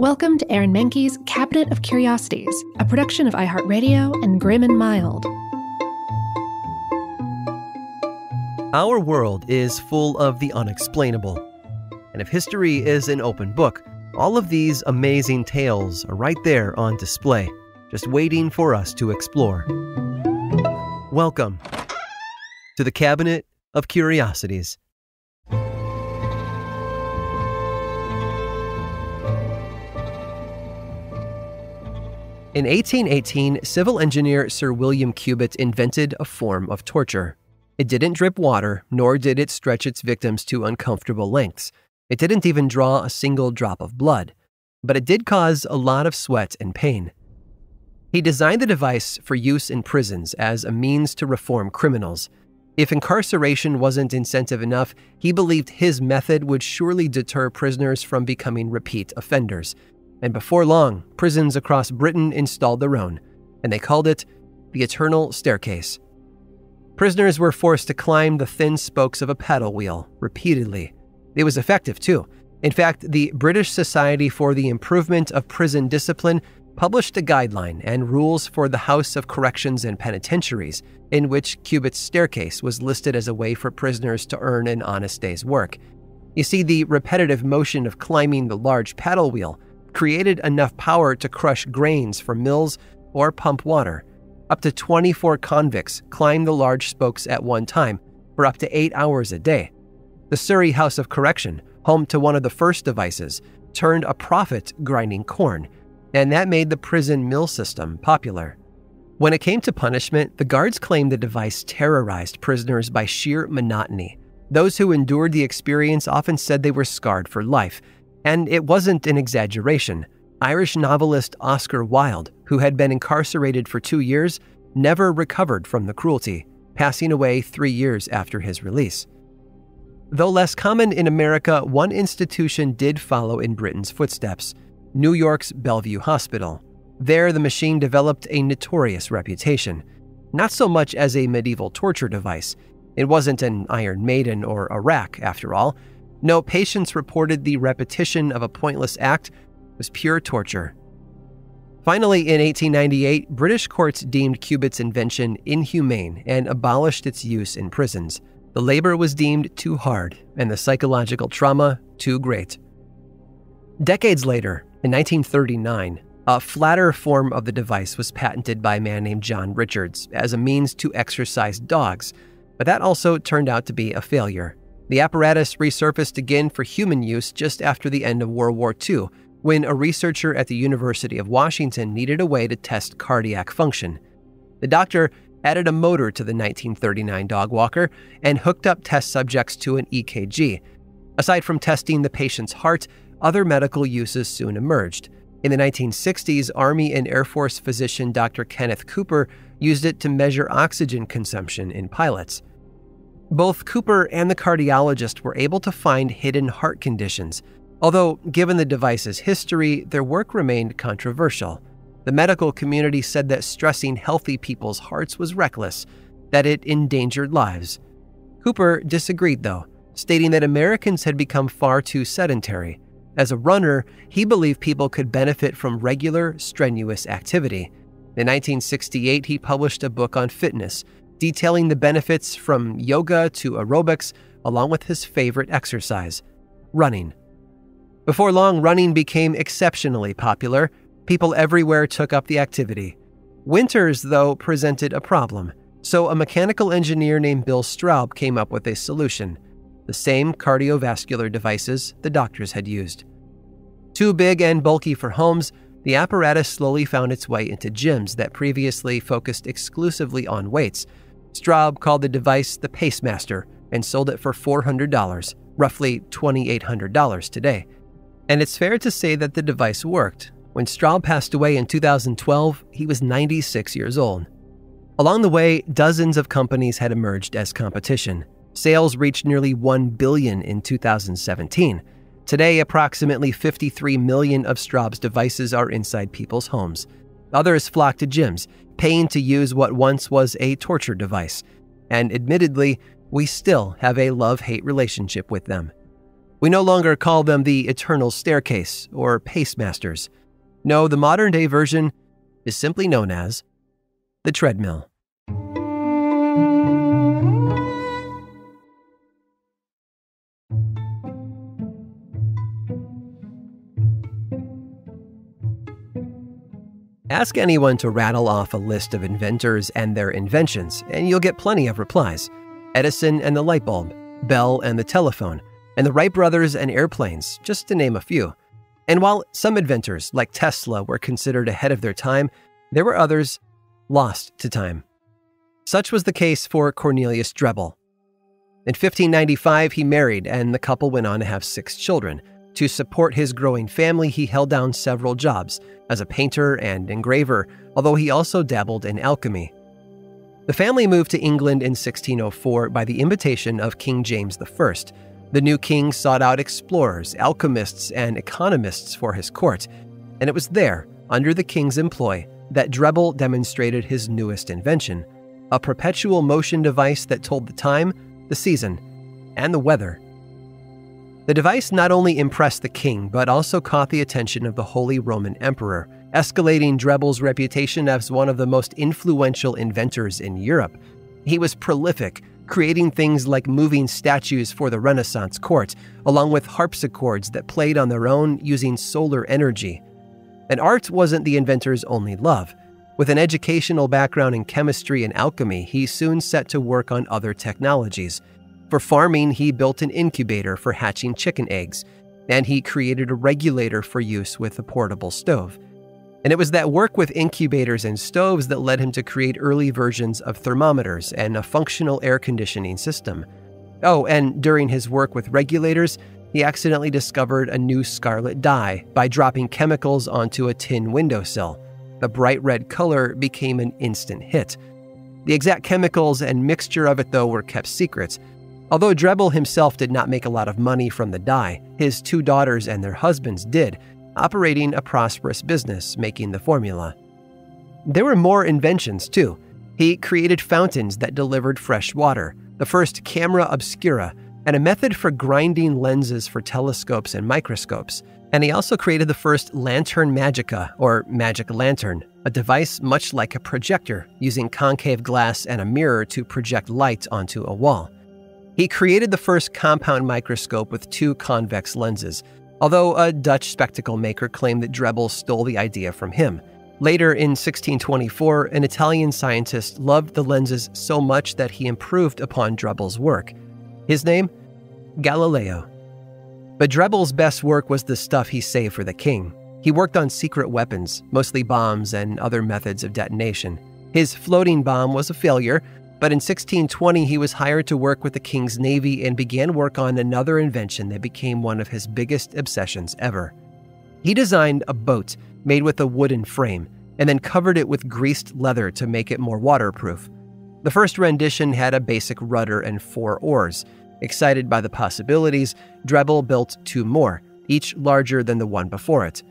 Welcome to Aaron Mahnke's Cabinet of Curiosities, a production of iHeartRadio and Grim and Mild. Our world is full of the unexplainable. And if history is an open book, all of these amazing tales are right there on display, just waiting for us to explore. Welcome to the Cabinet of Curiosities. In 1818, civil engineer Sir William Cubitt invented a form of torture. It didn't drip water, nor did it stretch its victims to uncomfortable lengths. It didn't even draw a single drop of blood, but it did cause a lot of sweat and pain. He designed the device for use in prisons as a means to reform criminals. If incarceration wasn't incentive enough, he believed his method would surely deter prisoners from becoming repeat offenders. And before long, prisons across Britain installed their own, and they called it the Eternal Staircase. Prisoners were forced to climb the thin spokes of a paddle wheel repeatedly. It was effective, too. In fact, the British Society for the Improvement of Prison Discipline published a guideline and rules for the House of Corrections and Penitentiaries, in which Cubitt's staircase was listed as a way for prisoners to earn an honest day's work. You see, the repetitive motion of climbing the large paddle wheel created enough power to crush grains for mills or pump water. Up to 24 convicts climbed the large spokes at one time for up to 8 hours a day. The Surrey House of Correction, home to one of the first devices, turned a profit grinding corn, and that made the prison mill system popular. When it came to punishment, the guards claimed the device terrorized prisoners by sheer monotony. Those who endured the experience often said they were scarred for life. And it wasn't an exaggeration. Irish novelist Oscar Wilde, who had been incarcerated for 2 years, never recovered from the cruelty, passing away 3 years after his release. Though less common in America, one institution did follow in Britain's footsteps: New York's Bellevue Hospital. There, the machine developed a notorious reputation. Not so much as a medieval torture device. It wasn't an Iron Maiden or a rack, after all. No, patients reported the repetition of a pointless act was pure torture. Finally, in 1898, British courts deemed Cubitt's invention inhumane and abolished its use in prisons. The labor was deemed too hard, and the psychological trauma too great. Decades later, in 1939, a flatter form of the device was patented by a man named John Richards as a means to exercise dogs, but that also turned out to be a failure. The apparatus resurfaced again for human use just after the end of World War II, when a researcher at the University of Washington needed a way to test cardiac function. The doctor added a motor to the 1939 dog walker and hooked up test subjects to an EKG. Aside from testing the patient's heart, other medical uses soon emerged. In the 1960s, Army and Air Force physician Dr. Kenneth Cooper used it to measure oxygen consumption in pilots. Both Cooper and the cardiologist were able to find hidden heart conditions, although given the device's history, their work remained controversial. The medical community said that stressing healthy people's hearts was reckless, that it endangered lives. Cooper disagreed, though, stating that Americans had become far too sedentary. As a runner, he believed people could benefit from regular, strenuous activity. In 1968, he published a book on fitness, detailing the benefits from yoga to aerobics, along with his favorite exercise, running. Before long, running became exceptionally popular. People everywhere took up the activity. Winters, though, presented a problem, so a mechanical engineer named Bill Straub came up with a solution: the same cardiovascular devices the doctors had used. Too big and bulky for homes, the apparatus slowly found its way into gyms that previously focused exclusively on weights. Straub called the device the Pacemaster and sold it for $400, roughly $2,800 today. And it's fair to say that the device worked. When Straub passed away in 2012, he was 96 years old. Along the way, dozens of companies had emerged as competition. Sales reached nearly $1 billion in 2017. Today, approximately 53 million of Straub's devices are inside people's homes. Others flock to gyms, paying to use what once was a torture device. And admittedly, we still have a love-hate relationship with them. We no longer call them the eternal staircase or pacemasters. No, the modern-day version is simply known as the treadmill. Ask anyone to rattle off a list of inventors and their inventions, and you'll get plenty of replies. Edison and the light bulb, Bell and the telephone, and the Wright brothers and airplanes, just to name a few. And while some inventors, like Tesla, were considered ahead of their time, there were others lost to time. Such was the case for Cornelius Drebbel. In 1595, he married, and the couple went on to have 6 children. To support his growing family, he held down several jobs as a painter and engraver, although he also dabbled in alchemy. The family moved to England in 1604 by the invitation of King James I. The new king sought out explorers, alchemists, and economists for his court, and it was there, under the king's employ, that Drebbel demonstrated his newest invention, a perpetual motion device that told the time, the season, and the weather. The device not only impressed the king, but also caught the attention of the Holy Roman Emperor, escalating Drebbel's reputation as one of the most influential inventors in Europe. He was prolific, creating things like moving statues for the Renaissance court, along with harpsichords that played on their own using solar energy. And art wasn't the inventor's only love. With an educational background in chemistry and alchemy, he soon set to work on other technologies. For farming, he built an incubator for hatching chicken eggs, and he created a regulator for use with a portable stove. And it was that work with incubators and stoves that led him to create early versions of thermometers and a functional air conditioning system. Oh, and during his work with regulators, he accidentally discovered a new scarlet dye by dropping chemicals onto a tin windowsill. The bright red color became an instant hit. The exact chemicals and mixture of it, though, were kept secret. Although Drebbel himself did not make a lot of money from the dye, his 2 daughters and their husbands did, operating a prosperous business making the formula. There were more inventions, too. He created fountains that delivered fresh water, the first camera obscura, and a method for grinding lenses for telescopes and microscopes. And he also created the first lantern magica, or magic lantern, a device much like a projector, using concave glass and a mirror to project light onto a wall. He created the first compound microscope with 2 convex lenses, although a Dutch spectacle maker claimed that Drebbel stole the idea from him. Later, in 1624, an Italian scientist loved the lenses so much that he improved upon Drebbel's work. His name? Galileo. But Drebbel's best work was the stuff he saved for the king. He worked on secret weapons, mostly bombs and other methods of detonation. His floating bomb was a failure, but in 1620 he was hired to work with the king's navy and began work on another invention that became one of his biggest obsessions ever. He designed a boat made with a wooden frame and then covered it with greased leather to make it more waterproof. The first rendition had a basic rudder and 4 oars. Excited by the possibilities, Drebbel built 2 more, each larger than the one before it.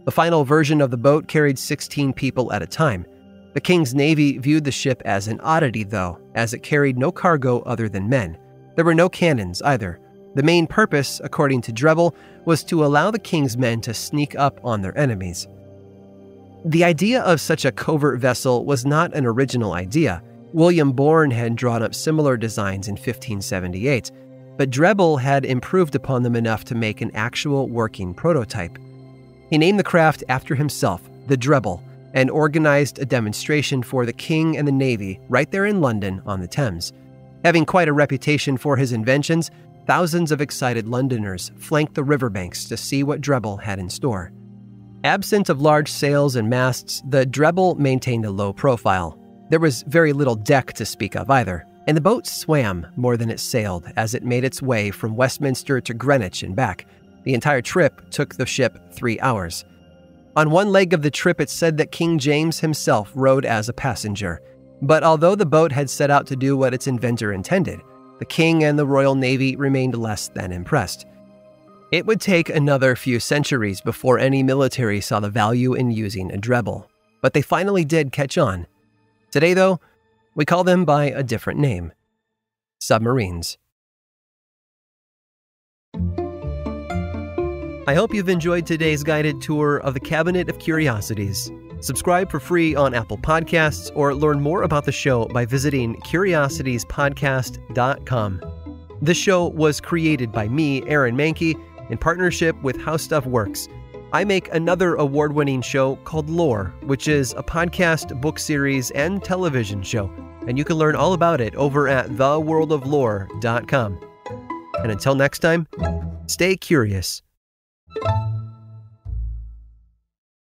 The final version of the boat carried 16 people at a time. The king's navy viewed the ship as an oddity, though, as it carried no cargo other than men. There were no cannons either. The main purpose, according to Drebbel, was to allow the king's men to sneak up on their enemies. The idea of such a covert vessel was not an original idea. William Bourne had drawn up similar designs in 1578, but Drebbel had improved upon them enough to make an actual working prototype. He named the craft after himself, the Drebbel, and organized a demonstration for the king and the navy right there in London on the Thames. Having quite a reputation for his inventions, thousands of excited Londoners flanked the riverbanks to see what Drebbel had in store. Absent of large sails and masts, the Drebbel maintained a low profile. There was very little deck to speak of either, and the boat swam more than it sailed as it made its way from Westminster to Greenwich and back. The entire trip took the ship 3 hours. On one leg of the trip, it said that King James himself rode as a passenger. But although the boat had set out to do what its inventor intended, the king and the Royal Navy remained less than impressed. It would take another few centuries before any military saw the value in using a Drebbel, but they finally did catch on. Today, though, we call them by a different name: submarines. I hope you've enjoyed today's guided tour of the Cabinet of Curiosities. Subscribe for free on Apple Podcasts or learn more about the show by visiting curiositiespodcast.com. This show was created by me, Aaron Mahnke, in partnership with How Stuff Works. I make another award-winning show called Lore, which is a podcast, book series, and television show, and you can learn all about it over at theworldoflore.com. And until next time, stay curious.